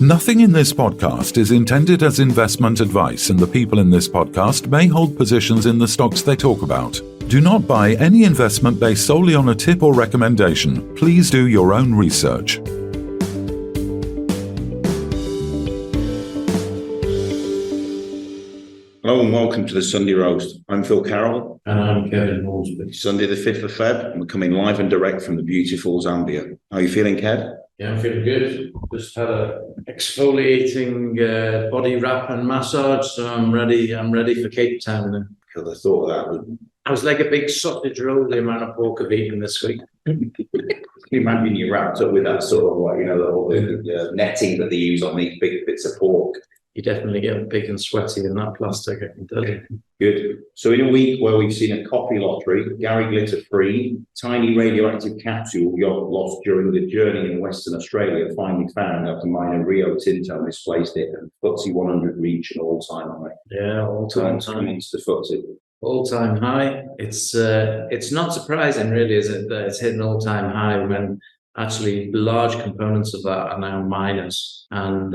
Nothing in this podcast is intended as investment advice, and the people in this podcast may hold positions in the stocks they talk about. Do not buy any investment based solely on a tip or recommendation. Please do your own research. Hello and welcome to the Sunday Roast. I'm Phil Carroll. And I'm Kevin Hornsby. Sunday the 5th of Feb, and we're coming live and direct from the beautiful Zambia. How are you feeling, Kev? Yeah, I'm feeling good. Just had a exfoliating body wrap and massage, so I'm ready for Cape Town now. Because I thought of that. I was like a big sausage roll, the amount of pork I've eaten this week. Can you imagine you wrapped up with that sort of, the netting that they use on these big bits of pork? You definitely get big and sweaty in that plastic, I can tell you. Good. So in a week where we've seen a coffee lottery, Gary Glitter-free, tiny radioactive capsule yacht lost during the journey in Western Australia, finally found after miner Rio Tinto misplaced it, and FTSE 100 reached an all-time high. Yeah, all-time high. It's the FTSE. All-time high. It's not surprising, really, is it, that it's hit an all-time high when actually large components of that are now miners. And,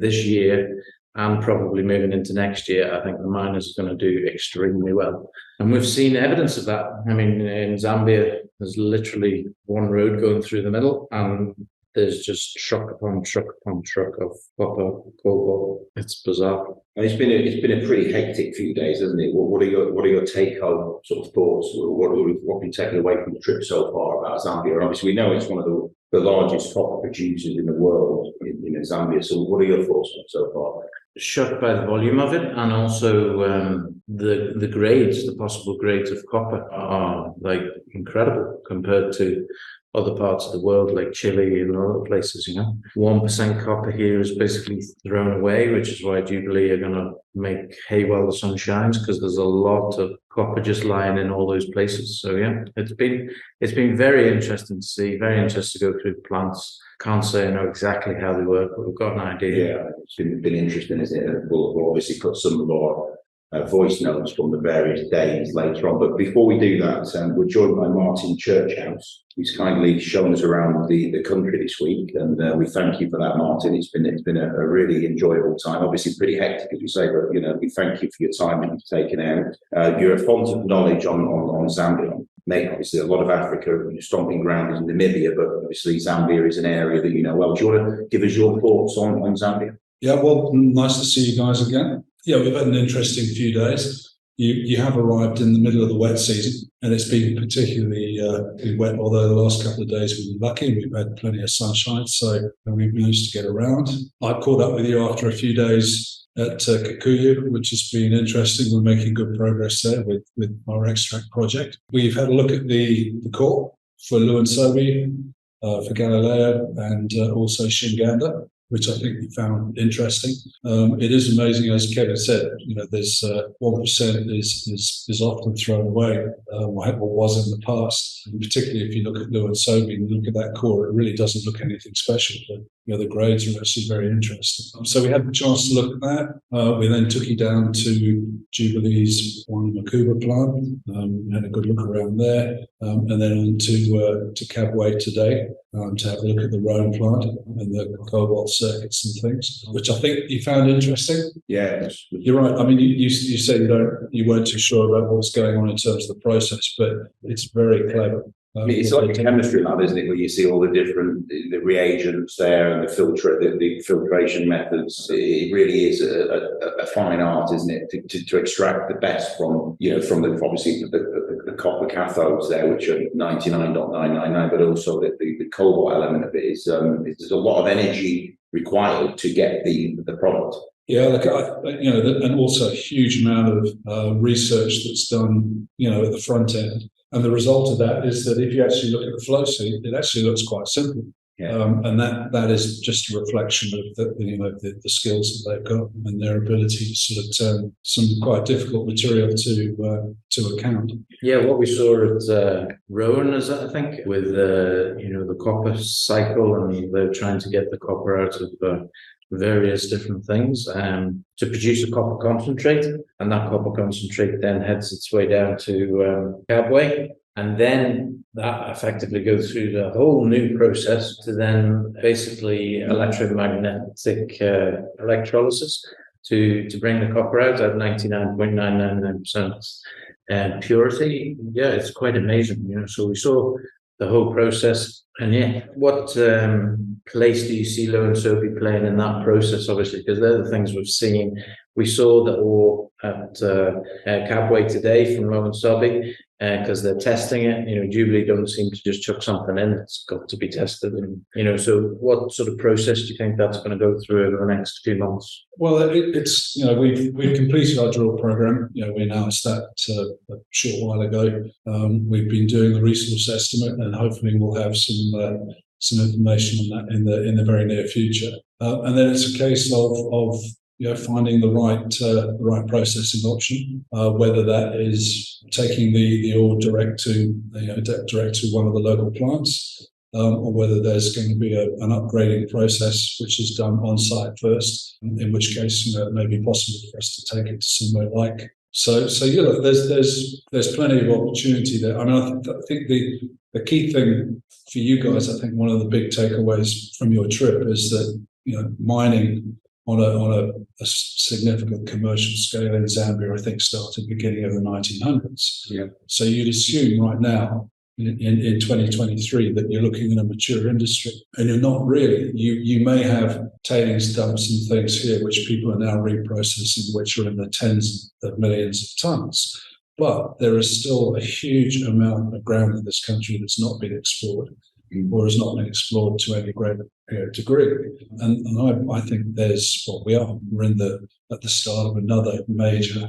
this year and probably moving into next year, I think the miners are going to do extremely well. And we've seen evidence of that. I mean, in Zambia, there's literally one road going through the middle, and there's just truck upon truck upon truck of copper, cobalt. It's bizarre. It's been a pretty hectic few days, hasn't it? What are your take home sort of thoughts? What have you taken away from the trip so far about Zambia? Obviously, we know it's one of the largest copper producers in the world in Zambia. So, what are your thoughts on it so far? Shocked by the volume of it, and also the grades, the possible grades of copper are like incredible compared to other parts of the world, like Chile and other places. 1% copper here is basically thrown away, which is why Jubilee are going to make hay while the sun shines, because there's a lot of copper just lying in all those places. So yeah, it's been very interesting to see, very interesting to go through the plants. Can't say I know exactly how they work, but we've got an idea. Yeah, it's been interesting, isn't it? We'll obviously put some of our voice notes from the various days later on. But before we do that, we're joined by Martyn Churchouse, who's kindly shown us around the country this week, and we thank you for that, Martyn. It's been a really enjoyable time. Obviously, pretty hectic, as we say, but we thank you for your time that you've taken out. You're a font of knowledge on Zambia. Mate, obviously, a lot of Africa, stomping ground is in Namibia, but obviously Zambia is an area that you know well. Do you want to give us your thoughts on Zambia? Yeah, well, nice to see you guys again. Yeah, we've had an interesting few days. You have arrived in the middle of the wet season, and it's been particularly wet, although the last couple of days we've been lucky and we've had plenty of sunshine, so we've managed to get around. I caught up with you after a few days at Kukuya, which has been interesting. We're making good progress there with our extract project. We've had a look at the court for Luansobe, for Galileo, and also Shinganda, which I think we found interesting. It is amazing, as Kevin said, there's 1% is often thrown away, what was in the past. And particularly if you look at Luansobe and look at that core, it really doesn't look anything special. But the grades are actually very interesting. So we had the chance to look at that. We then took you down to Jubilee's Wanamakuba plant, had a good look around there, and then on to Kabwe today to have a look at the Rome plant and the cobalt circuits and things, which I think you found interesting. Yeah, you're right. I mean, you said you weren't too sure about what's going on in terms of the process, but it's very clever. It's like a chemistry lab, isn't it, where you see all the different the reagents there and the filtration methods. It really is a fine art, isn't it, to extract the best from obviously the copper cathodes there, which are 99.999, but also the cobalt element of it is there's a lot of energy required to get the product. Yeah, and also a huge amount of research that's done, at the front end. And the result of that is that if you actually look at the flow sheet, it actually looks quite simple. Yeah. And that is just a reflection of the skills that they've got and their ability to sort of turn some quite difficult material to account. Yeah, what we saw at Rowan is, I think, with the copper cycle, and they're trying to get the copper out of various different things to produce a copper concentrate, and that copper concentrate then heads its way down to Kabwe, And then that effectively goes through the whole new process to then basically electromagnetic electrolysis to bring the copper out at 99.999% purity. Yeah, it's quite amazing, So we saw the whole process. And what place do you see Luansobe playing in that process, obviously, because they're the things we've seen. We saw the ore at Kabwe today from Luansobe, because they're testing it. Jubilee don't seem to just chuck something in. It's got to be tested. And, so what sort of process do you think that's going to go through over the next few months? Well, it's, we've completed our drill program. We announced that a short while ago. We've been doing the resource estimate, and hopefully we'll have some information on that in the very near future. And then it's a case of finding the right processing option, whether that is taking the ore direct to one of the local plants, or whether there's going to be an upgrading process which is done on site first, in which case it may be possible for us to take it to somewhere like. So look, there's plenty of opportunity there. I mean, I think the key thing for you guys, I think one of the big takeaways from your trip is that mining on a significant commercial scale in Zambia, I think, started beginning of the 1900s. Yeah. So you'd assume right now, in 2023, that you're looking at a mature industry, and you're not really. You may have tailings dumps and things here, which people are now reprocessing, which are in the tens of millions of tons. But there is still a huge amount of ground in this country that's not been explored, or has not been explored to any great degree. And I think we're at the start of another major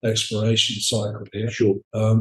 exploration cycle here. Sure.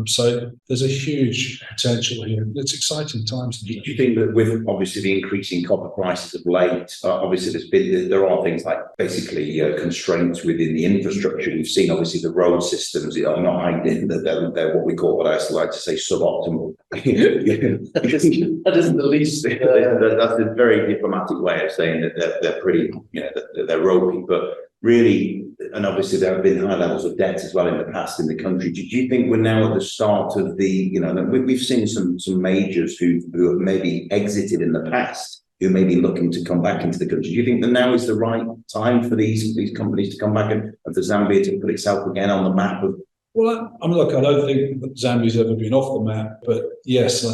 So there's a huge potential here. It's exciting times. Do you think that with obviously the increasing copper prices of late, obviously there are things like basically constraints within the infrastructure. We've seen obviously the road systems are not they're what we call, what I like to say, suboptimal. That isn't the least. That's a very diplomatic way of saying that they're pretty, that they're ropey, but really, and obviously there have been high levels of debt as well in the past in the country. Do you think we're now at the start of we've seen some majors who have maybe exited in the past, who may be looking to come back into the country? Do you think that now is the right time for these companies to come back and for Zambia to put itself again on the map of? Well, I don't think that Zambia's ever been off the map, but yes,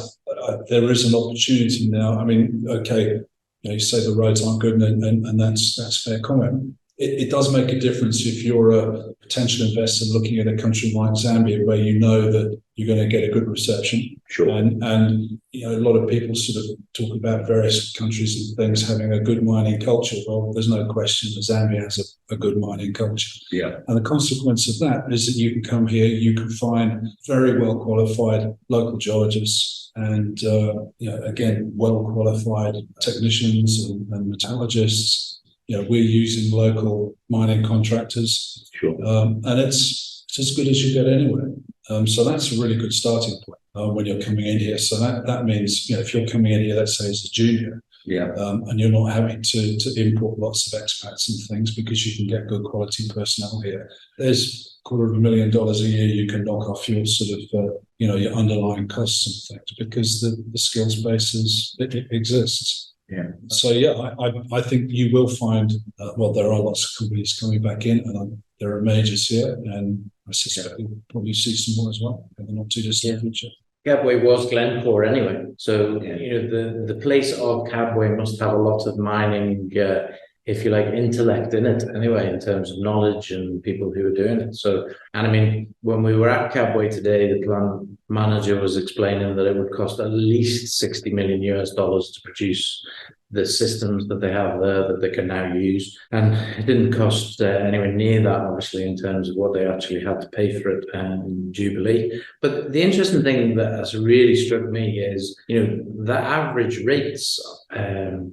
there is an opportunity now. I mean, okay, you say the roads aren't good, and that's fair comment. It does make a difference if you're a potential investor looking at a country like Zambia, where you know that you're going to get a good reception. Sure. And a lot of people sort of talk about various countries and things having a good mining culture. Well, there's no question that Zambia has a good mining culture. Yeah. And the consequence of that is that you can come here, you can find very well qualified local geologists and again, well qualified technicians and metallurgists. We're using local mining contractors. Sure. And it's as good as you get anywhere. So that's a really good starting point when you're coming in here. So that means, if you're coming in here, let's say as a junior, and you're not having to import lots of expats and things, because you can get good quality personnel here. There's $250,000 a year you can knock off your sort of, your underlying costs and things, because the skills base it exists. Yeah. So I think you will find. There are lots of companies coming back in, and there are majors here, and I suspect we'll probably see some more as well in the not too distant future. Kabwe was Glencore anyway, so the place of Kabwe must have a lot of mining, if you like, intellect in it anyway, in terms of knowledge and people who are doing it. So, and I mean, when we were at Kabwe today, the plant manager was explaining that it would cost at least $60 million to produce the systems that they have there that they can now use. And it didn't cost anywhere near that, obviously, in terms of what they actually had to pay for it in Jubilee. But the interesting thing that has really struck me is, the average rates,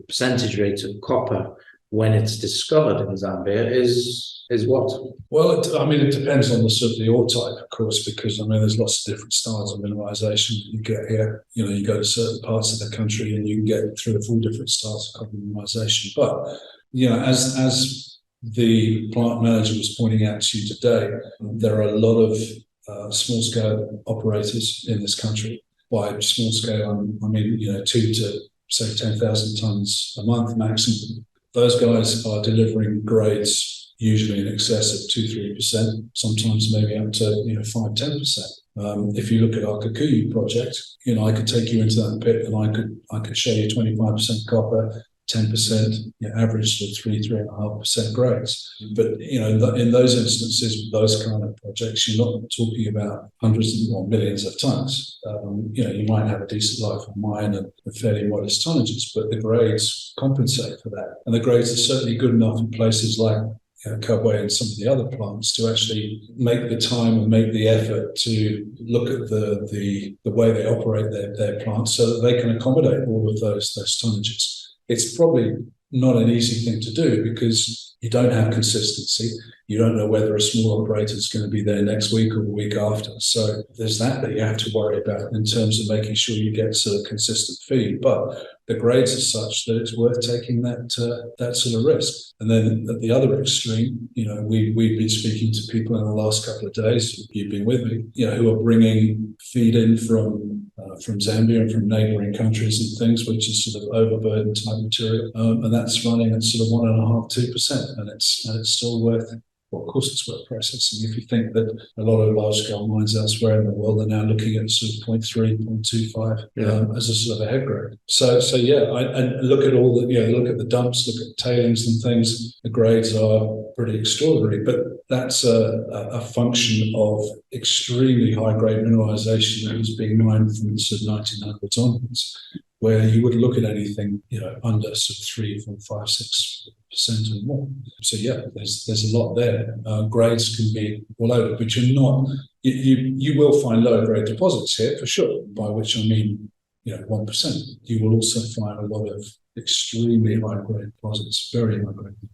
percentage rates of copper when it's discovered in Zambia is what? Well, it depends on the ore type, of course, because there's lots of different styles of mineralization you get here. You go to certain parts of the country and you can get 3 or 4 different styles of copper mineralization. But as the plant manager was pointing out to you today, there are a lot of small scale operators in this country. by small scale, I mean, 2 to say 10,000 tons a month maximum. Those guys are delivering grades usually in excess of 2-3%, sometimes maybe up to 5-10%. If you look at our Kukuya project, I could take you into that pit and I could show you 25% copper, 10%, average to 3-3.5% grades. But in those instances, those kind of projects, you're not talking about hundreds or millions of tons. You might have a decent life of mine and fairly modest tonnages, but the grades compensate for that. And the grades are certainly good enough in places like Kukuya and some of the other plants to actually make the time and make the effort to look at the way they operate their plants so that they can accommodate all of those tonnages. It's probably not an easy thing to do because you don't have consistency. You don't know whether a small operator is going to be there next week or the week after. So there's that you have to worry about in terms of making sure you get sort of consistent feed. But the grades are such that it's worth taking that sort of risk. And then at the other extreme, we've been speaking to people in the last couple of days, you've been with me, who are bringing feed in from Zambia and from neighbouring countries and things, which is sort of overburden type material, and that's running at sort of 1.5-2%, and it's still worth. Well, of course, it's worth processing. If you think that a lot of large-scale mines elsewhere in the world are now looking at sort of 0.3, 0.25 as a sort of a head grade. So yeah, and look at all the look at the dumps, look at tailings and things. The grades are pretty extraordinary, but that's a function of extremely high-grade mineralisation that was being mined from the sort of 1900s onwards, where you would look at anything under sort of 3, 4, 5, 6% or more. So yeah, there's a lot there. Grades can be all over, but you're not. You will find lower grade deposits here for sure. By which I mean 1%. You will also find a lot of extremely high grade deposits, very high grade deposits.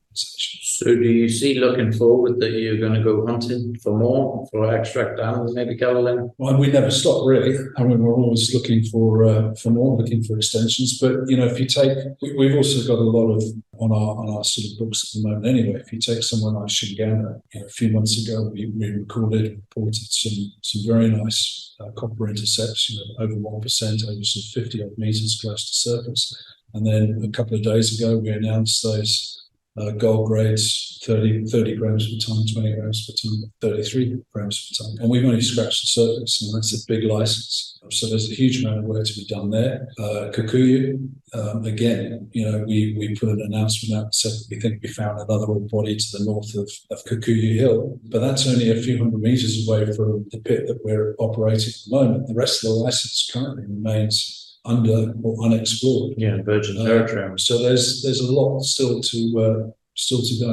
So do you see looking forward that you're going to go hunting for more, for extract diamonds, maybe Galileo? Well, we never stop really. I mean, we're always looking for more, looking for extensions. But if you take, we've also got a lot of on our sort of books at the moment. Anyway, if you take someone like Shinganda, a few months ago we reported some very nice copper intercepts, over 1%, over sort of 50 odd meters close to surface. And then a couple of days ago we announced those gold grades, 30 grams per tonne, 20 grams per tonne, 33 grams per tonne. And we've only scratched the surface, and that's a big license. So there's a huge amount of work to be done there. Kukuya, again, we put an announcement out that said that we think we found another ore body to the north of Kukuya Hill, but that's only a few hundred meters away from the pit that we're operating at the moment. The rest of the license currently remains under or unexplored. Yeah, virgin territory. So there's a lot still to go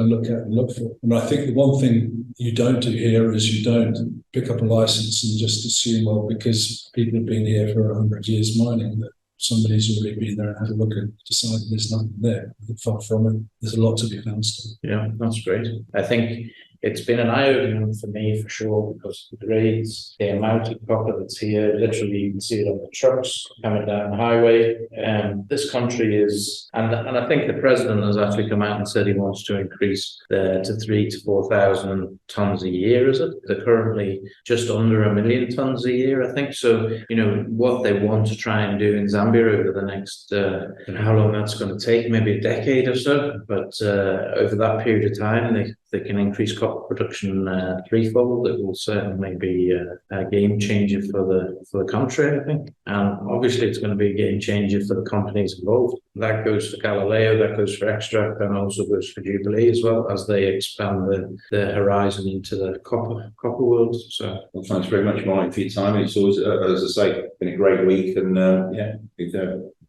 and look at and look for. And I think the one thing you don't do here is you don't pick up a license and just assume, well, because people have been here for 100 years mining, that somebody's already been there and had a look and decided there's nothing there. Far from it. There's a lot to be found still. Yeah, that's great. I think it's been an eye-opener for me for sure, because the grades, the amount of copper that's here, literally you can see it on the trucks coming down the highway. This country is, and I think the president has actually come out and said he wants to increase to 3,000 to 4,000 tons a year, is it? They're currently just under 1 million tons a year, I think. So, what they want to try and do in Zambia over the next, how long that's going to take, maybe a decade or so, but over that period of time, they can increase copper production threefold. It will certainly be a game changer for the country, I think. And obviously it's going to be a game changer for the companies involved. That goes for Galileo, that goes for Extract, and also goes for Jubilee as well, as they expand the horizon into the copper world. So, well, thanks very much, Martyn, for your time. It's always, as I say, been a great week, and we've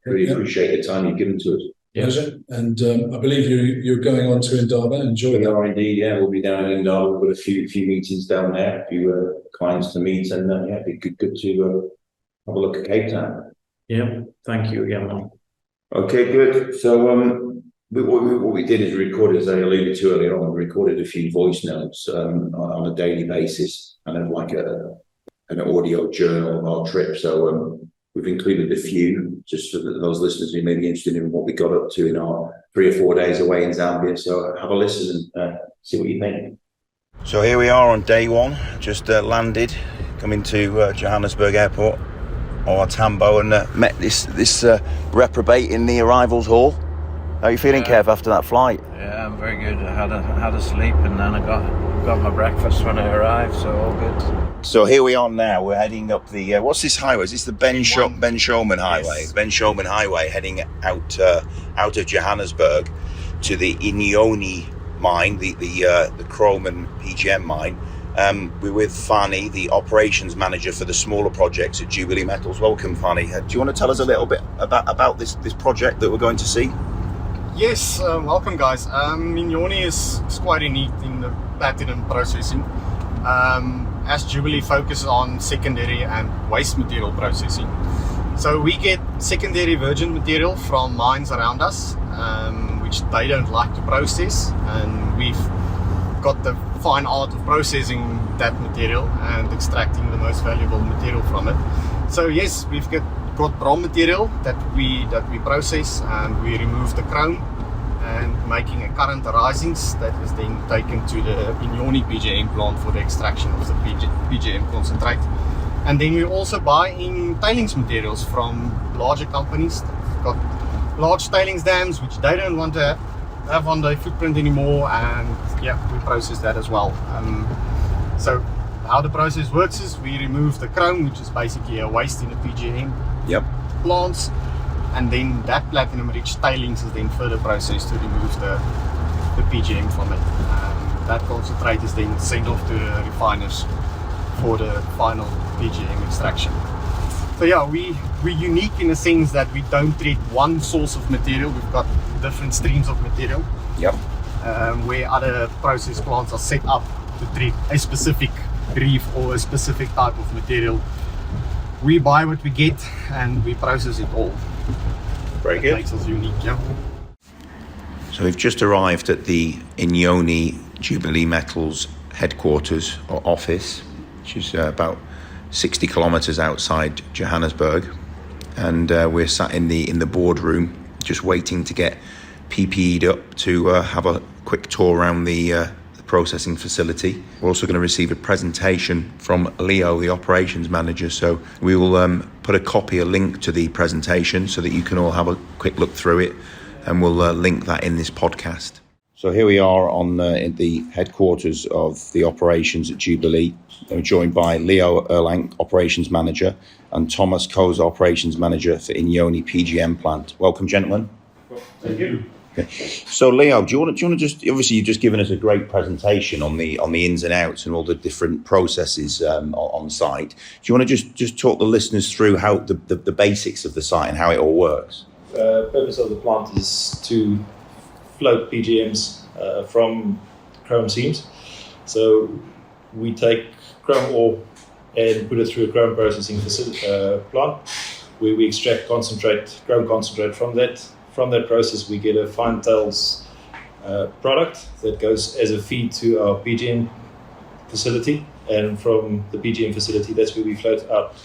really appreciate the time you've given to us. Pleasure. And I believe you're going on to Indaba. Enjoy that. We are indeed, yeah. We'll be down in Indaba. We've got a few meetings down there, a few clients to meet, and it'd be good to have a look at Cape Town. Yeah, thank you again, man. Okay, good. So what we did is recorded, as I alluded to earlier on, we recorded a few voice notes on a daily basis, and then like an audio journal of our trip. So we've included a few, just for those listeners who may be interested in what we got up to in our 3 or 4 days away in Zambia. So have a listen and see what you think. So here we are on day one, just landed, coming to Johannesburg Airport. or Tambo and met this reprobate in the arrivals hall. How are you feeling, Kev, after that flight? Yeah, I'm very good. I had a sleep, and then I got my breakfast when I arrived, so all good. So here we are now. We're heading up the what's this highway? Is this the Ben Shulman Highway? Yes. Ben Shulman Highway, heading out of Johannesburg to the Inyoni mine, the chrome and PGM mine. We're with Fani, the operations manager for the smaller projects at Jubilee Metals. Welcome, Fani. Do you want to tell us a little bit about this project that we're going to see? Yes, welcome guys. Inyoni is quite unique in the platinum processing. As Jubilee focuses on secondary and waste material processing. So we get secondary virgin material from mines around us, which they don't like to process, and we've got the fine art of processing that material and extracting the most valuable material from it. So yes, we've got raw material that we process, and we remove the chrome and making a current arisings that is then taken to the Inyoni PGM plant for the extraction of the PGM concentrate. And then we also buy in tailings materials from larger companies that have got large tailings dams which they don't want to have on their footprint anymore, and yeah, we process that as well. So how the process works is we remove the chrome, which is basically a waste in the PGM plants, and then that platinum rich tailings is then further processed to remove the PGM from it. That concentrate is then sent off to the refiners for the final PGM extraction. So yeah, we're unique in the sense that we don't treat one source of material, we've got different streams of material. Where other process plants are set up to treat a specific reef or a specific type of material. We buy what we get and we process it all. Very good. That makes us unique, yeah. So we've just arrived at the Inyoni Jubilee Metals headquarters or office, which is about 60 kilometres outside Johannesburg, and we're sat in the boardroom just waiting to get PPE'd up to have a quick tour around the processing facility. We're also going to receive a presentation from Leo, the operations manager, so we will put a link to the presentation so that you can all have a quick look through it, and we'll link that in this podcast. So here we are in the headquarters of the operations at Jubilee. We're joined by Leo Erlang, operations manager, and Thomas Koza, operations manager for Inyoni PGM plant. Welcome, gentlemen. Thank you. Okay. So Leo, do you want to just, obviously you've just given us a great presentation on the ins and outs and all the different processes on site. Do you want to just talk the listeners through how the basics of the site and how it all works? The purpose of the plant is to float PGMs from chrome seams. So we take chrome ore and put it through a chrome processing plant where we extract chrome concentrate from that. From that process, we get a fine tails product that goes as a feed to our PGM facility, and from the PGM facility, that's where we float out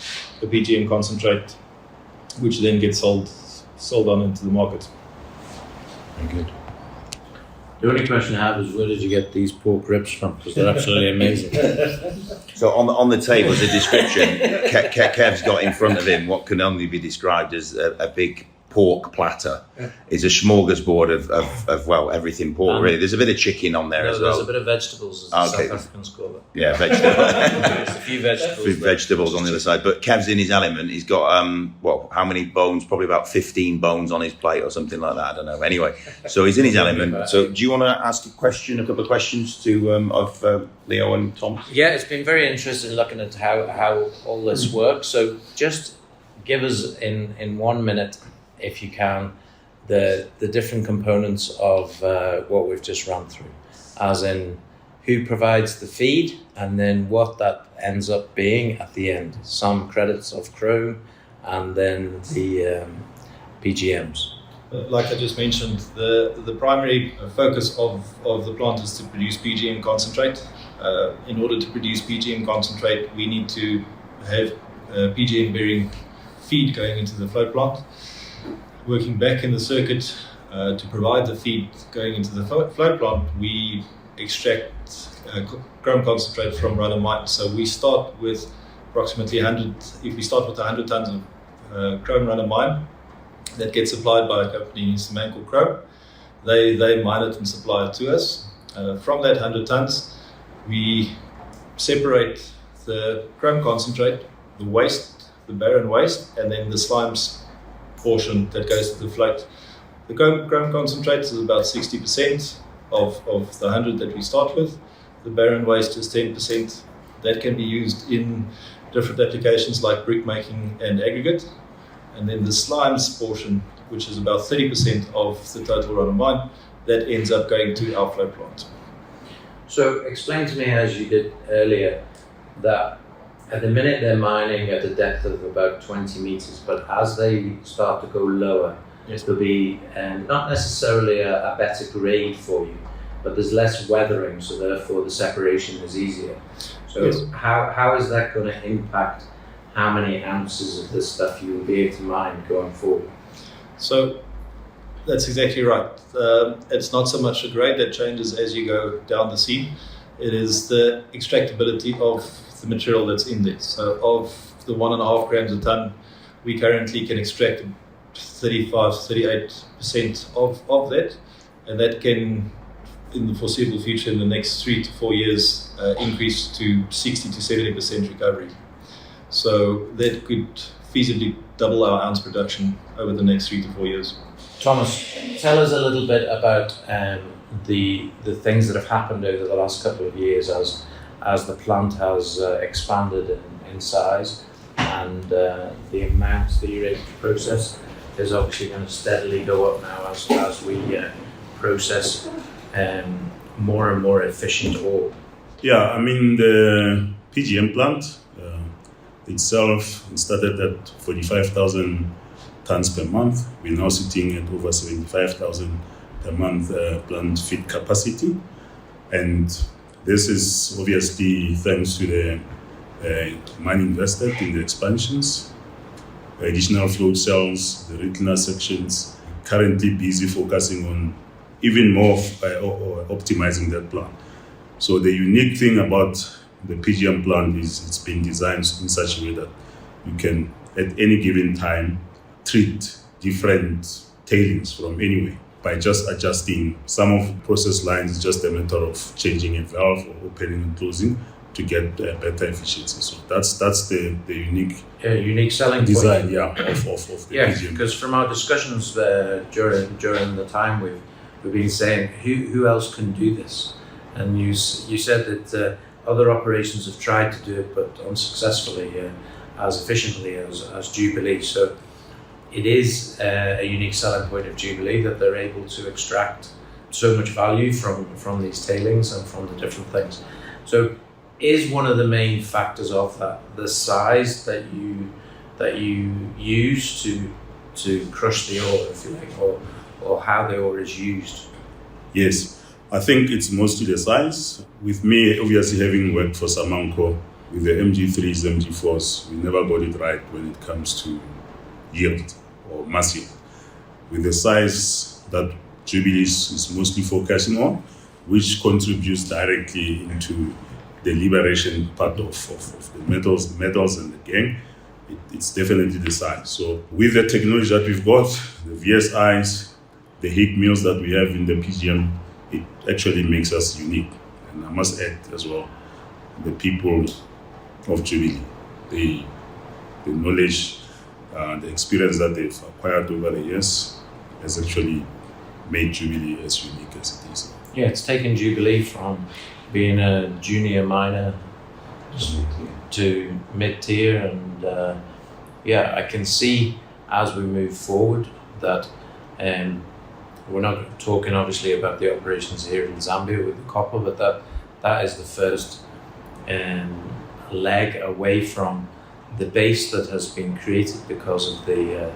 the PGM concentrate, which then gets sold on into the market. Very good. The only question I have is, where did you get these pork ribs from? Because they're absolutely amazing. So on the table is a description. Kev's got in front of him what can only be described as a big pork platter. Is a smorgasbord of everything pork, really. There's a bit of chicken on there as well. There's a bit of vegetables, as the South Africans call it. Yeah, vegetables. There's a few vegetables. Vegetables on the other side. But Kev's in his element. He's got, how many bones? Probably about 15 bones on his plate or something like that. I don't know. Anyway, so he's in his element. So do you want to ask a couple of questions to Leo and Tom? Yeah, it's been very interesting looking at how all this works. So just give us in 1 minute, if you can, the different components of what we've just run through, as in who provides the feed and then what that ends up being at the end. Some credits of chrome and then the PGMs. Like I just mentioned, the primary focus of the plant is to produce PGM concentrate. In order to produce PGM concentrate, we need to have PGM bearing feed going into the float plant. Working back in the circuit to provide the feed going into the float plant, we extract chrome concentrate from run of mine. So we start with approximately 100. If we start with 100 tons of chrome run-of-mine that gets supplied by a company in Zambian called Chrome. They mine it and supply it to us. From that 100 tons, we separate the chrome concentrate, the waste, the barren waste, and then the slimes portion that goes to the float. The chrome concentrate is about 60% of the 100 that we start with. The barren waste is 10%. That can be used in different applications like brick making and aggregate. And then the slimes portion, which is about 30% of the total run-of-mine, that ends up going to our float plant. So explain to me, as you did earlier, that at the minute they're mining at a depth of about 20 meters, but as they start to go lower, Yes. there'll be not necessarily a better grade for you, but there's less weathering, so therefore the separation is easier. So Yes. how is that going to impact how many ounces of this stuff you will be able to mine going forward? So that's exactly right. It's not so much the grade that changes as you go down the seam. It is the extractability of the material that's in there. So of the 1.5 grams a ton, we currently can extract 35-38% of that, and that can, in the foreseeable future, in the next 3 to 4 years, increase to 60 to 70% recovery. So that could feasibly double our ounce production over the next 3 to 4 years. Thomas, tell us a little bit about the things that have happened over the last couple of years as the plant has expanded in size, and the amount that you're able to process is obviously going to steadily go up now as we process more and more efficient ore. Yeah, I mean, the PGM plant itself started at 45,000 tons per month. We're now sitting at over 75,000 per month plant feed capacity. And this is obviously thanks to the money invested in the expansions, additional float cells, the retina sections, currently busy focusing on even more or optimizing that plant. So the unique thing about the PGM plant is it's been designed in such a way that you can, at any given time, treat different tailings from anywhere by just adjusting some of the process lines. It's just a matter of changing a valve or opening and closing to get better efficiency. So that's the unique selling design, point. of the PGM. Because from our discussions during the time we've been saying who else can do this, and you said that other operations have tried to do it but unsuccessfully as efficiently as Jubilee. So it is a unique selling point of Jubilee that they're able to extract so much value from these tailings and from the different things. So is one of the main factors of that the size that you use to crush the ore, if you like, or how the ore is used? Yes, I think it's mostly the size. With me, obviously having worked for Samanco with the MG3s, MG4s, we never got it right when it comes to yield or mass yield. With the size that Jubilee is mostly focusing on, which contributes directly into the liberation part of the metals and the gang, it's definitely the size. So with the technology that we've got, the VSIs, the heat mills that we have in the PGM, it actually makes us unique. And I must add as well, the people of Jubilee, the knowledge, the experience that they've acquired over the years has actually made Jubilee as unique as it is. Yeah, it's taken Jubilee from being a junior miner to mid-tier, and I can see as we move forward that we're not talking obviously about the operations here in Zambia with the copper, but that is the first leg away from the base that has been created because of the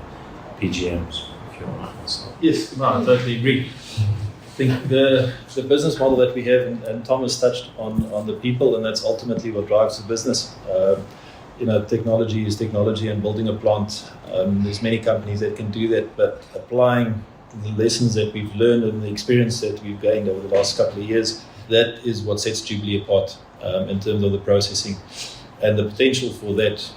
PGMs, if you want to say. Yes, no, I totally agree. I think the business model that we have, and Thomas touched on the people, and that's ultimately what drives the business. Technology is technology, and building a plant, there's many companies that can do that, but applying the lessons that we've learned and the experience that we've gained over the last couple of years, that is what sets Jubilee apart in terms of the processing. and the potential for that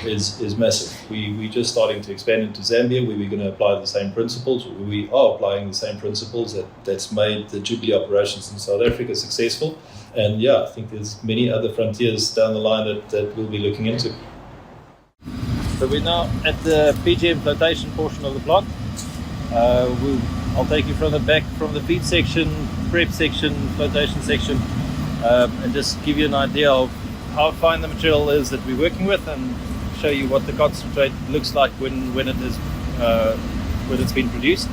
is massive. We're just starting to expand into Zambia, where we're going to apply the same principles. We are applying the same principles that's made the Jubilee operations in South Africa successful. And yeah, I think there's many other frontiers down the line that we'll be looking into. So we're now at the PGM flotation portion of the plant. I'll take you from the back, from the feed section, prep section, flotation section, and just give you an idea of how fine the material is that we're working with, and show you what the concentrate looks like when it's been produced.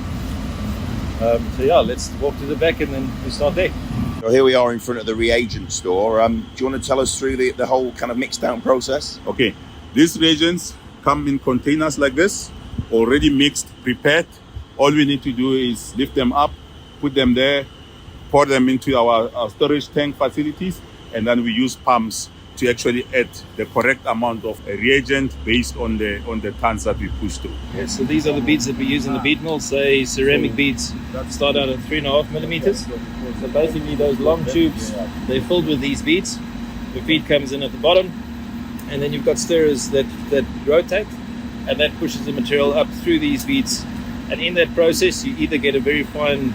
So yeah, let's walk to the back and then we start there. So here we are in front of the reagent store. Do you want to tell us through the whole kind of mix down process? Okay, these reagents come in containers like this, already mixed, prepared. All we need to do is lift them up, put them there, pour them into our storage tank facilities, and then we use pumps to actually add the correct amount of a reagent based on the tons that we push through. Yeah, so these are the beads that we use in the bead mill. Say ceramic beads start out at 3.5 millimeters. So basically those long tubes, they're filled with these beads. The feed comes in at the bottom, and then you've got stirrers that rotate, and that pushes the material up through these beads. And in that process, you either get a very fine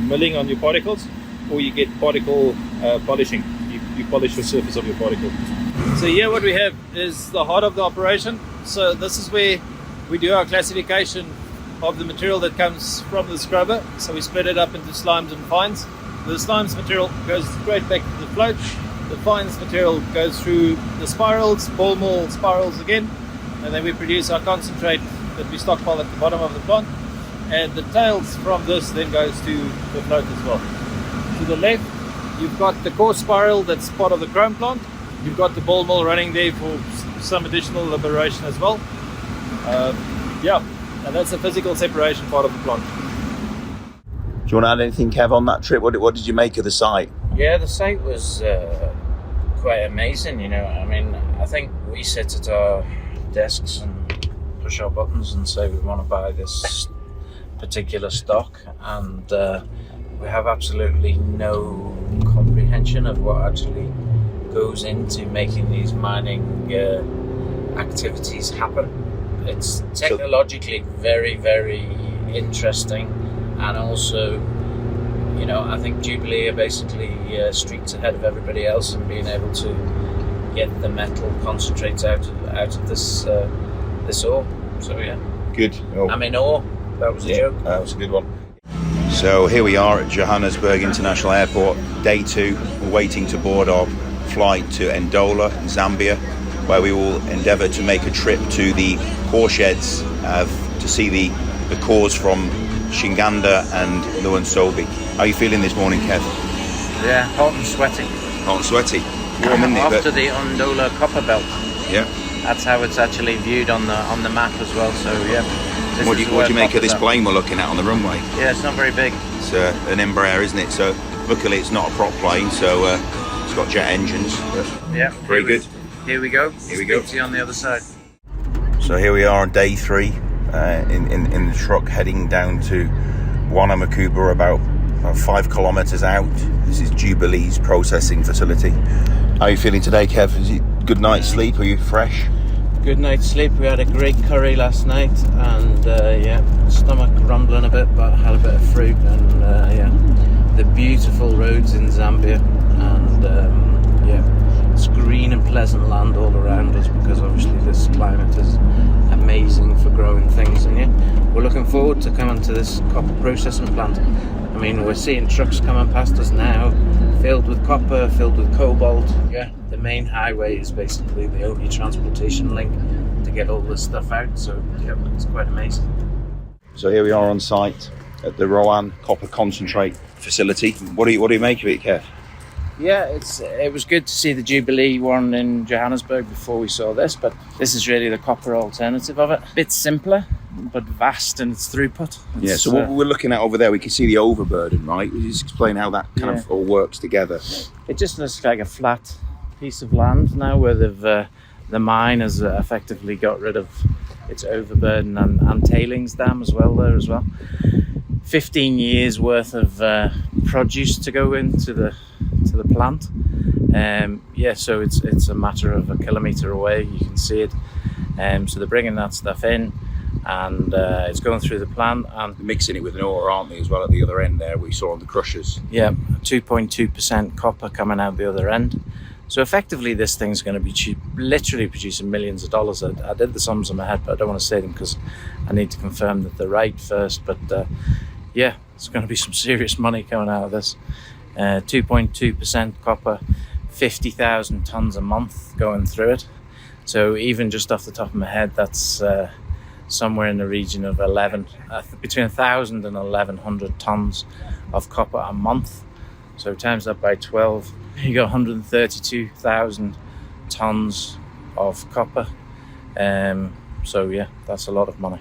milling on your particles, or you get particle polishing. You polish the surface of your particle. So here what we have is the heart of the operation. So this is where we do our classification of the material that comes from the scrubber. So we split it up into slimes and fines. The slimes material goes straight back to the float. The fines material goes through the spirals, ball mill spirals again, and then we produce our concentrate that we stockpile at the bottom of the plant. And the tails from this then goes to the float as well. To the left, you've got the core spiral that's part of the chrome plant. You've got the ball mill running there for some additional liberation as well. Yeah, and that's the physical separation part of the plant. Do you want to add anything, Kev, on that trip? What did you make of the site? Yeah, the site was quite amazing, you know. I mean, I think we sit at our desks and push our buttons and say we want to buy this particular stock, and we have absolutely no comprehension of what actually goes into making these mining activities happen. It's technologically very, very interesting, and also, you know, I think Jubilee are basically streets ahead of everybody else in being able to get the metal concentrates out of this ore. So yeah, good. Oh. I mean, ore. That was a joke. That was a good one. So here we are at Johannesburg International Airport, day 2. We're waiting to board our flight to Ndola, Zambia, where we will endeavour to make a trip to the core sheds to see the cores from Shinganda and Luansobe. How are you feeling this morning, Kev? Yeah, hot and sweaty. Hot and sweaty. Warm, isn't it? After the Ndola Copper Belt. Yeah. That's how it's actually viewed on the map as well. So yeah. What do you make of this plane we're looking at on the runway? Yeah, it's not very big. It's an Embraer, isn't it? So luckily it's not a prop plane, so it's got jet engines. Yeah, very good. Here we go. Here we go. See you on the other side. So here we are on day 3 in the truck heading down to Wanamakuba, about 5 kilometres out. This is Jubilee's processing facility. How are you feeling today, Kev? Is it good night's sleep? Are you fresh? Good night's sleep. We had a great curry last night, and yeah, stomach rumbling a bit, but had a bit of fruit, and yeah, the beautiful roads in Zambia, and yeah, it's green and pleasant land all around us, because obviously this climate is amazing for growing things. And yeah, we're looking forward to coming to this copper processing plant. I mean, we're seeing trucks coming past us now, filled with copper, filled with cobalt. Yeah, the main highway is basically the only transportation link to get all this stuff out. So yeah, it's quite amazing. So here we are on site at the Roan copper concentrate facility. What do you make of it, Kev? Yeah, it was good to see the Jubilee one in Johannesburg before we saw this, but this is really the copper alternative of it. A bit simpler, but vast in its throughput. Yeah, so what we're looking at over there, we can see the overburden, right? Will you just explain how that kind of all works together? It just looks like a flat piece of land now, where the mine has effectively got rid of its overburden and tailings dam as well there as well. 15 years worth of produce to go into the plant, So it's a matter of a kilometre away. You can see it. So they're bringing that stuff in, and it's going through the plant, and They're mixing it with an ore, aren't they, as well at the other end there? We saw on the crushers. yeah, 2.2% copper coming out the other end. So effectively, this thing's going to be cheap, literally producing millions of dollars. I did the sums in my head, but I don't want to say them because I need to confirm that they're right first. But it's going to be some serious money coming out of this. 2.2% copper, 50,000 tons a month going through it. So even just off the top of my head, that's somewhere in the region of between 1,000 and 1,100 tons of copper a month. So times that by 12, you got 132,000 tons of copper. That's a lot of money.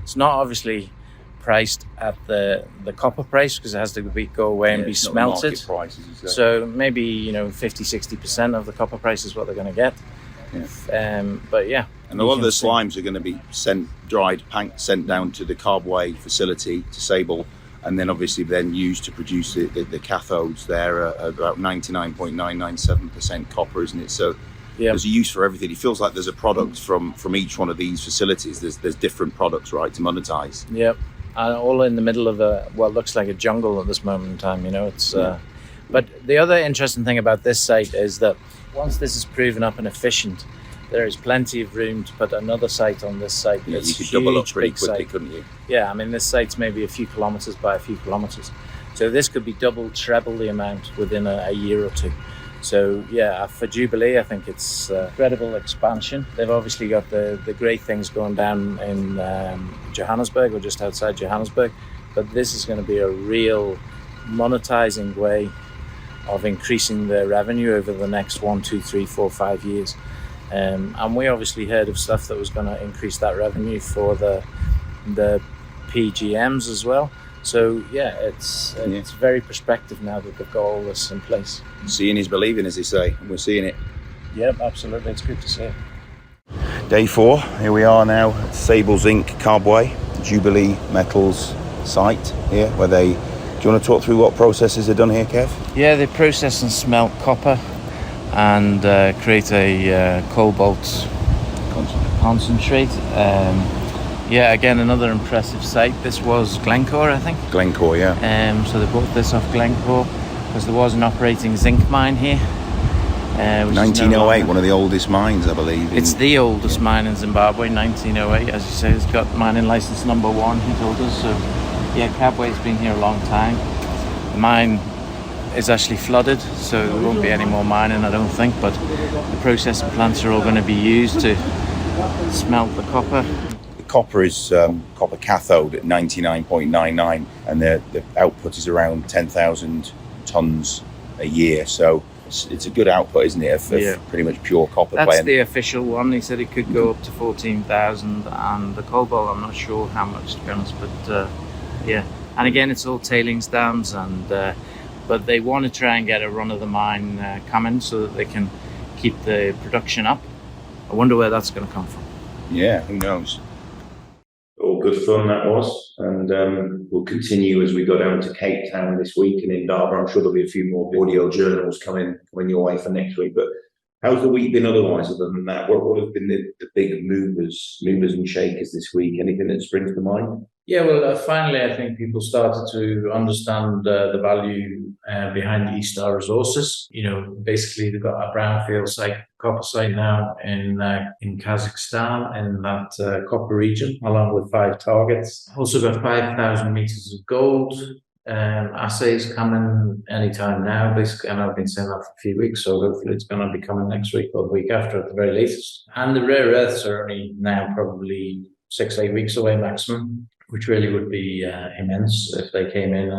It's not obviously priced at the copper price because it has to go away and be smelted. So maybe 50-60% of the copper price is what they're going to get. And a lot of the slimes are going to be sent down to the Carbway facility to Sable, and then obviously used to produce the cathodes there at about 99.997% copper, isn't it? So there's a use for everything. It feels like there's a product from each one of these facilities. There's different products, right, to monetize. Yep, all in the middle of what looks like a jungle at this moment in time. But the other interesting thing about this site is that once this is proven up and efficient, there is plenty of room to put another site on this site. Yeah, it's you could double up pretty quickly, site. Couldn't you? Yeah, I mean, this site's maybe a few kilometres by a few kilometres. So this could be double, treble the amount within a year or two. So for Jubilee, I think it's incredible expansion. They've obviously got the great things going down in Johannesburg or just outside Johannesburg, but this is going to be a real monetizing way of increasing their revenue over the next 1, 2, 3, 4, 5 years. And we obviously heard of stuff that was going to increase that revenue for the PGMs as well. So it's very prospective now that they've got all this in place. Seeing is believing, as they say, and we're seeing it. Yep, absolutely. It's good to see it. Day 4, here we are now at Sable Zinc Carbway, Jubilee Metals site here, where do you want to talk through what processes are done here, Kev? Yeah, they process and smelt copper and create a cobalt concentrate. Again, another impressive site. This was Glencore, I think. Glencore, yeah. So they bought this off Glencore because there was an operating zinc mine here. 1908, one of the oldest mines, I believe. It's the oldest mine in Zimbabwe, 1908. As you say, it's got mining license number 1, he told us. So, Carbway's been here a long time. The mine is actually flooded, so there won't be any more mining, I don't think, but the processing plants are all going to be used to smelt the copper. The copper is copper cathode at 99.99, and the output is around 10,000 tons a year, so it's a good output, isn't it, of pretty much pure copper. That's the official one. He said it could go up to 14,000, and the cobalt, I'm not sure how much, to be honest, but and again, it's all tailings dams, and but they want to try and get a run of the mine coming so that they can keep the production up. I wonder where that's going to come from. Yeah, who knows? All good fun that was, and we'll continue as we go down to Cape Town this week and in Darba. I'm sure there'll be a few more audio journals coming your way for next week. But how's the week been otherwise? Other than that, what have been the big movers and shakers this week? Anything that springs to mind? Yeah, well, finally, I think people started to understand the value behind E-Star Resources. Basically, they've got a brownfield site, copper site now in Kazakhstan, in that copper region, along with 5 targets. Also got 5,000 meters of gold. Assays coming anytime now, basically, and I've been saying that for a few weeks, so hopefully it's going to be coming next week or the week after at the very latest. And the rare earths are only now probably 6-8 weeks away maximum, which really would be immense if they came in,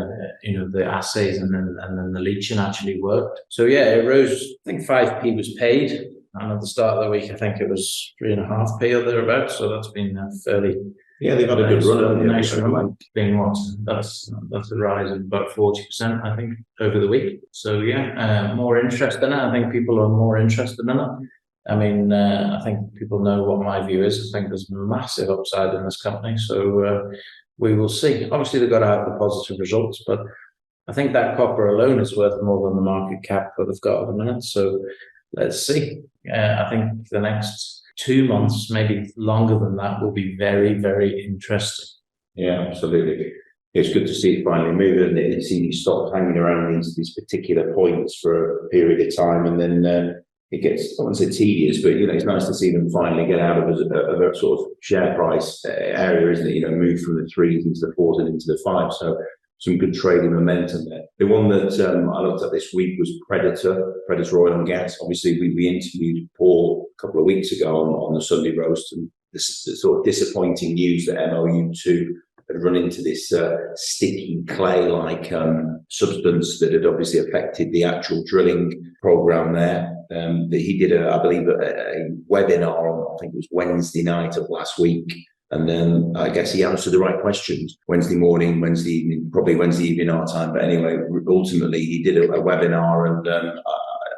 the assays and then the leaching actually worked. So it rose, I think 5p was paid, and at the start of the week I think it was 3.5p or thereabouts, so that's been fairly... Yeah, they've had a good run. Nice run. Being that's a rise of about 40%, I think, over the week. So more interest in it. I think people are more interested in it. I mean, I think people know what my view is. I think there's massive upside in this company. So we will see. Obviously, they've got to have the positive results, but I think that copper alone is worth more than the market cap that they've got at the minute. So let's see. I think the next 2 months, maybe longer than that, will be very, very interesting. Yeah, absolutely. It's good to see it finally move, isn't it? See these stocks hanging around these particular points for a period of time, and then it gets, I wouldn't say tedious, but it's nice to see them finally get out of a sort of share price area, isn't it? Move from the 3s into the 4s and into the 5s. So some good trading momentum there. The one that I looked at this week was Predator Oil and Gas. Obviously, we interviewed Paul a couple of weeks ago on the Sunday roast, and the sort of disappointing news that MOU2 had run into this sticky clay-like substance that had obviously affected the actual drilling program there. That he did, I believe, a webinar on, I think it was Wednesday night of last week. And then I guess he answered the right questions Wednesday morning, Wednesday evening, probably Wednesday evening our time. But anyway, ultimately he did a webinar, and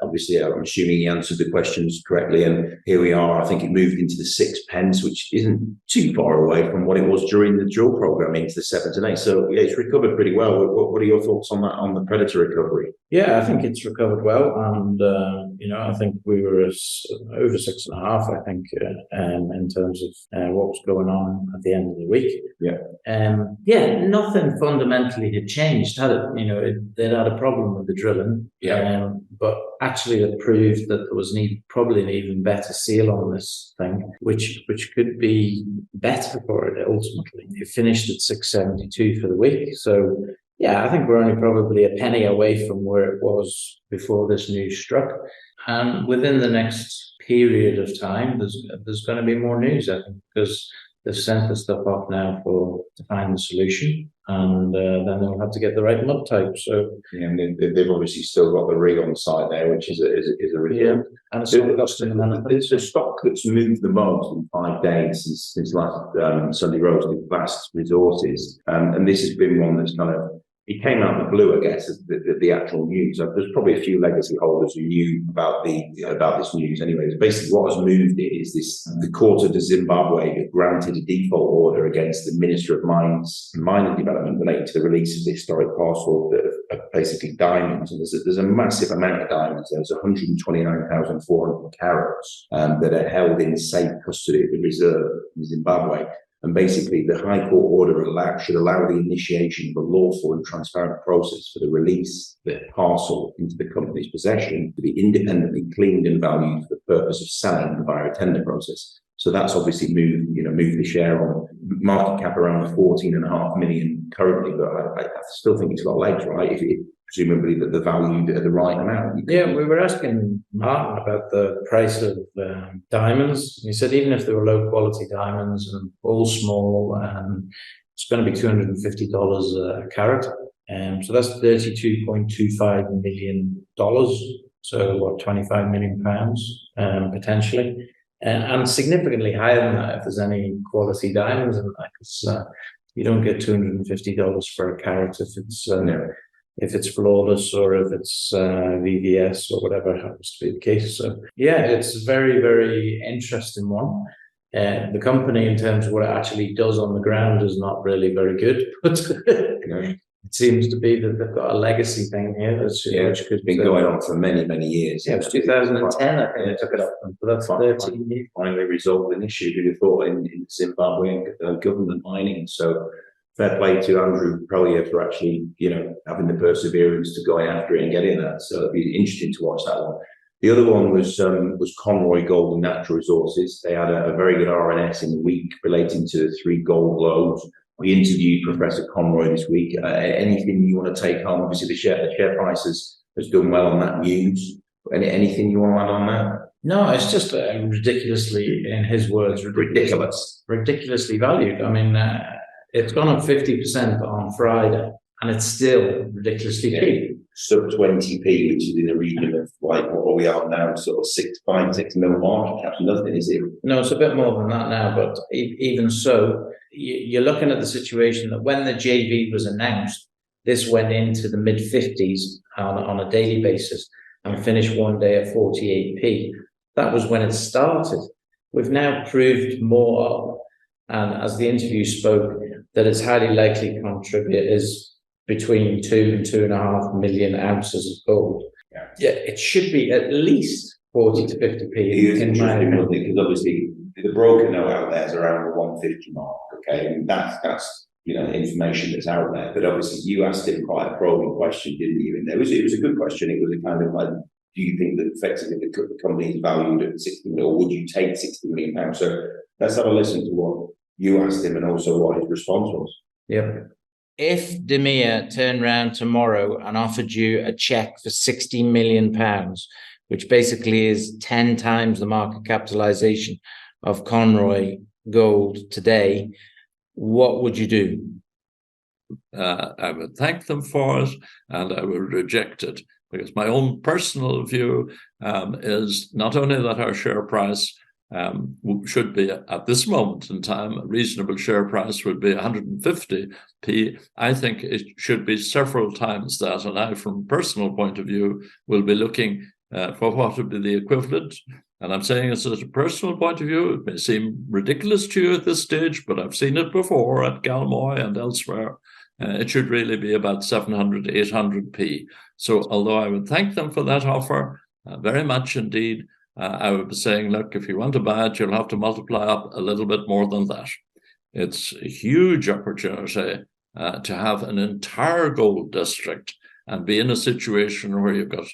obviously I'm assuming he answered the questions correctly. And here we are. I think it moved into the 6 pence, which isn't too far away from what it was during the drill program into the 7s and 8s. So yeah, it's recovered pretty well. What are your thoughts on that, on the Predator recovery? Yeah, I think it's recovered well, and I think we were over 6.5. I think in terms of what was going on at the end of the week. Yeah, nothing fundamentally had changed, had it? They'd had a problem with the drilling. But actually it proved that there was probably an even better seal on this thing, which could be better for it ultimately. It finished at 672 for the week, so. Yeah, I think we're only probably a penny away from where it was before this news struck. And within the next period of time, there's going to be more news, I think, because they've sent the stuff off now to find the solution, and then they'll have to get the right mud type. So yeah, and they've obviously still got the rig on site there, which is a result. Yeah, and it's the stock that's moved the most in 5 days since last Sunday roast with Vast Resources, and this has been one that's kind of. It came out of the blue, I guess, as the actual news. There's probably a few legacy holders who knew about this news. Anyways, basically what has moved it is the court of Zimbabwe granted a default order against the Minister of Mines and Mining Development relating to the release of the historic parcel of basically diamonds. And there's a massive amount of diamonds. There's 129,400 carats that are held in safe custody at the reserve in Zimbabwe. And basically, the High Court order should allow the initiation of a lawful and transparent process for the release of the parcel into the company's possession to be independently cleaned and valued for the purpose of selling via a tender process. So that's obviously moved the share on market cap around 14.5 million currently, but I still think it's got legs, right? If presumably that the value at the right amount. Yeah, we were asking Martyn about the price of diamonds. He said even if they were low quality diamonds and all small, it's going to be $250 a carat. So that's $32.25 million. So what, 25 million pounds potentially. And significantly higher than that if there's any quality diamonds in that, because you don't get $250 for a carat if it's flawless or if it's VVS or whatever happens to be the case. So yeah, it's a very, very interesting one. The company, in terms of what it actually does on the ground, is not really very good, but it seems to be that they've got a legacy thing here, which could be going on for many, many years. Yeah, it was 2010, I think they took it up, but that's 13 years. Finally resolved an issue who'd have thought in Zimbabwe government mining. So fair play to Andrew Prelier for actually, having the perseverance to go after it and getting that. So it'd be interesting to watch that one. The other one was Conroy Gold and Natural Resources. They had a very good RNS in the week relating to 3 gold lodes. We interviewed Professor Conroy this week. Anything you want to take home? Obviously, the share price has done well on that news. Anything you want to add on that? No, it's just ridiculously, in his words, ridiculously valued. I mean, it's gone up 50% on Friday, and it's still ridiculously cheap. Sub 20p, which is in the region of like what we are now, sort of 6 mil market cap. Nothing, is it? No, it's a bit more than that now, but even so, you're looking at the situation that when the JV was announced, this went into the mid 50s on a daily basis and finished one day at 48p. That was when it started. We've now proved more, and as the interview spoke, that it's highly likely between 2 and 2.5 million ounces of gold. Yeah, it should be at least 40 to 50p. It is interesting, wasn't it? Because obviously the broker note out there is around the 150 mark. Okay, and that's information that's out there. But obviously you asked him quite a probing question, didn't you? And it was a good question. It was a kind of like, do you think that effectively the company is valued at 60 million, or would you take 60 million pounds? So let's have a listen to what you asked him and also what his response was. Yep. If Demir turned around tomorrow and offered you a check for 60 million pounds, which basically is 10 times the market capitalization of Conroy Gold today, what would you do? I would thank them for it, and I would reject it, because my own personal view is not only that our share price should be, at this moment in time, a reasonable share price would be 150p. I think it should be several times that, and I, from a personal point of view, will be looking for what would be the equivalent. And I'm saying this as a personal point of view. It may seem ridiculous to you at this stage, but I've seen it before at Galmoy and elsewhere. It should really be about 700, 800p. So although I would thank them for that offer, very much indeed, I would be saying, look, if you want to buy it, you'll have to multiply up a little bit more than that. It's a huge opportunity to have an entire gold district and be in a situation where you've got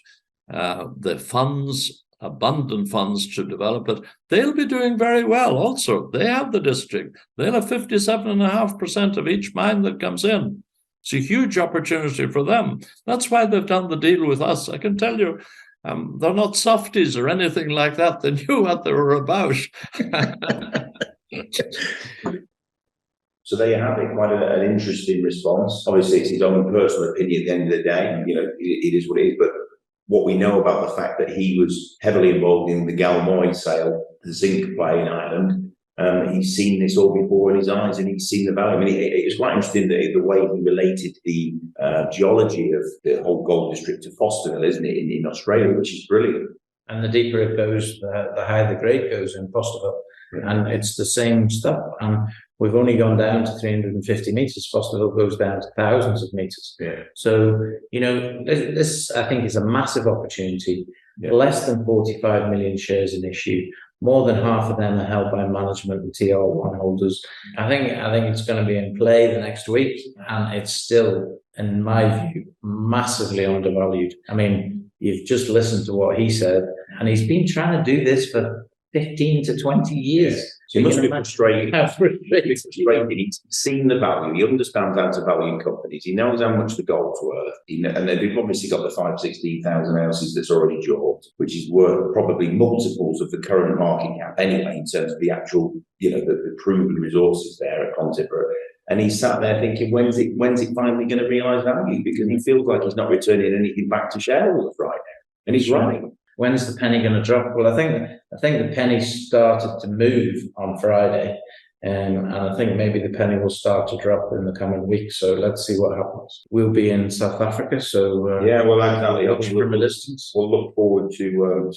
the funds, abundant funds to develop it. They'll be doing very well also. They have the district. They'll have 57.5% of each mine that comes in. It's a huge opportunity for them. That's why they've done the deal with us. I can tell you, they're not softies or anything like that. They knew what they were about. So there you have it, quite an interesting response. Obviously, it's his own personal opinion at the end of the day. It is what it is. But what we know about the fact that he was heavily involved in the Galmoy sale, the zinc play in Ireland, he's seen this all before in his eyes, and he's seen the value. I mean, it was quite interesting that the way he related the geology of the whole gold district to Fosterville, isn't it, in Australia, which is brilliant. And the deeper it goes, the higher the grade goes in Fosterville. Yeah. And it's the same stuff. And we've only gone down to 350 meters. Fosterville goes down to thousands of meters. Yeah. So, this I think is a massive opportunity. Yeah. Less than 45 million shares in issue. More than half of them are held by management and TR1 holders. I think it's going to be in play the next week, and it's still, in my view, massively undervalued. I mean, you've just listened to what he said, and he's been trying to do this for 15 to 20 years. Yeah. So he must be frustrated. He's seen the value. He understands how to value companies. He knows how much the gold's worth. And they've obviously got the 16,000 ounces that's already dropped, which is worth probably multiples of the current market cap anyway, in terms of the actual, the proven resources there at Contipper. And he's sat there thinking, when's it finally going to realise value? Because he feels like he's not returning anything back to shareholders right now. And he's right. When's the penny going to drop? Well, I think the penny started to move on Friday, and I think maybe the penny will start to drop in the coming weeks. So let's see what happens. We'll be in South Africa, so exactly. From a distance. We'll look forward to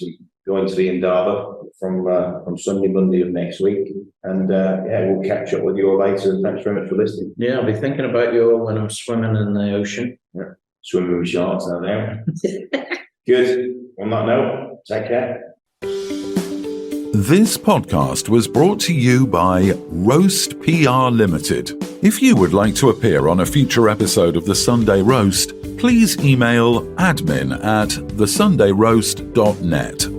going to the Indaba from Sunday, Monday of next week, and we'll catch up with you all later. And thanks very much for listening. Yeah, I'll be thinking about you all when I'm swimming in the ocean. Yeah. Swimming with sharks out there. Good. On that note, take care. This podcast was brought to you by Roast PR Limited. If you would like to appear on a future episode of The Sunday Roast, please email admin@thesundayroast.net.